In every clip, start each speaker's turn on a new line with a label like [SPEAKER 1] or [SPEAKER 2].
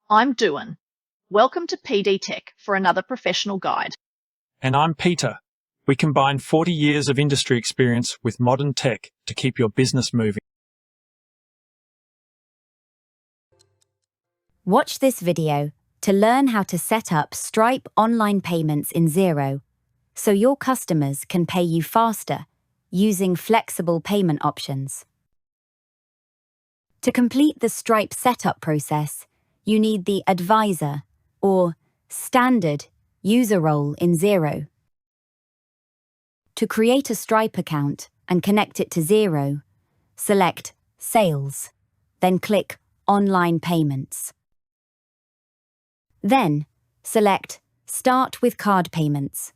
[SPEAKER 1] I'm Duan. Welcome to PD Tech for another professional guide.
[SPEAKER 2] And I'm Peter. We combine 40 years of industry experience with modern tech to keep your business moving.
[SPEAKER 3] Watch this video to learn how to set up Stripe online payments in Xero so your customers can pay you faster using flexible payment options. To complete the Stripe setup process, you need the Advisor or Standard user role in Xero. To create a Stripe account and connect it to Xero, select Sales, then click Online Payments. Then, select Start with Card Payments.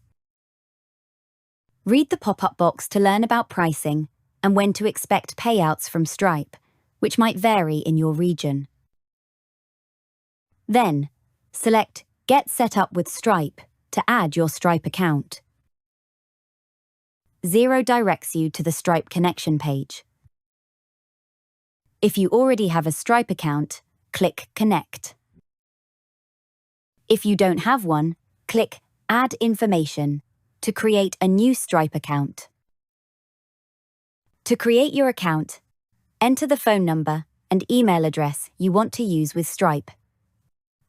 [SPEAKER 3] Read the pop-up box to learn about pricing and when to expect payouts from Stripe, which might vary in your region. Then, select Get Set Up with Stripe to add your Stripe account. Xero directs you to the Stripe connection page. If you already have a Stripe account, click Connect. If you don't have one, click Add Information to create a new Stripe account. To create your account, enter the phone number and email address you want to use with Stripe.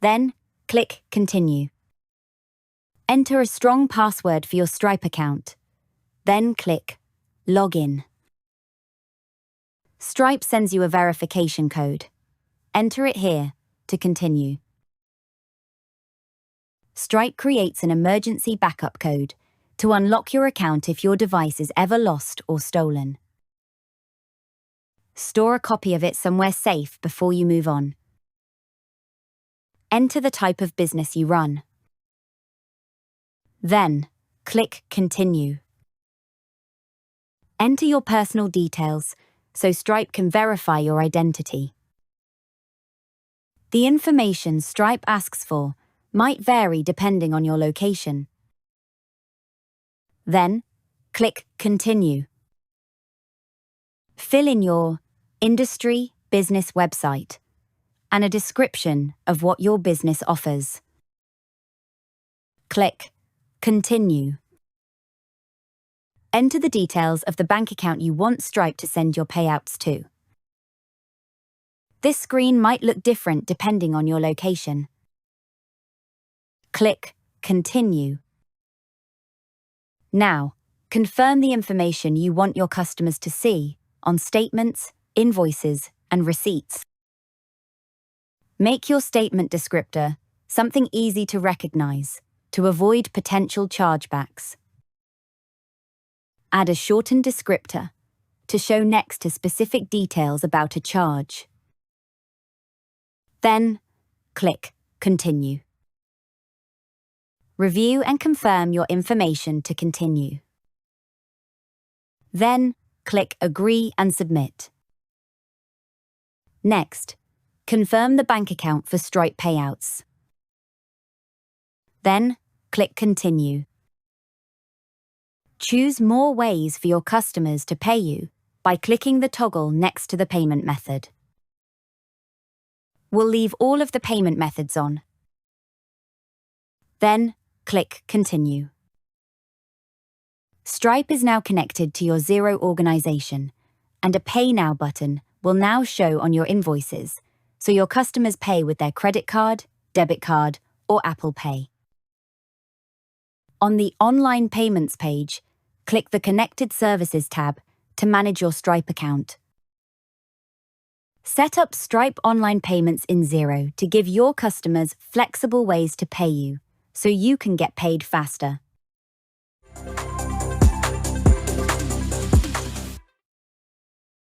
[SPEAKER 3] Then, click Continue. Enter a strong password for your Stripe account. Then click Login. Stripe sends you a verification code. Enter it here to continue. Stripe creates an emergency backup code to unlock your account if your device is ever lost or stolen. Store a copy of it somewhere safe before you move on. Enter the type of business you run. Then, click Continue. Enter your personal details so Stripe can verify your identity. The information Stripe asks for might vary depending on your location. Then, click Continue. Fill in your industry business website and a description of what your business offers. Click Continue. Enter the details of the bank account you want Stripe to send your payouts to. This screen might look different depending on your location. Click Continue. Now, confirm the information you want your customers to see on statements, invoices, and receipts. Make your statement descriptor something easy to recognize to avoid potential chargebacks. Add a shortened descriptor to show next to specific details about a charge. Then, click Continue. Review and confirm your information to continue. Then, click Agree and Submit. Next, confirm the bank account for Stripe payouts. Then, click Continue. Choose more ways for your customers to pay you by clicking the toggle next to the payment method. We'll leave all of the payment methods on. Then, click Continue. Stripe is now connected to your Xero organization, and a Pay Now button will now show on your invoices, so your customers pay with their credit card, debit card, or Apple Pay. On the Online Payments page, click the Connected Services tab to manage your Stripe account. Set up Stripe online payments in Xero to give your customers flexible ways to pay you, so you can get paid faster.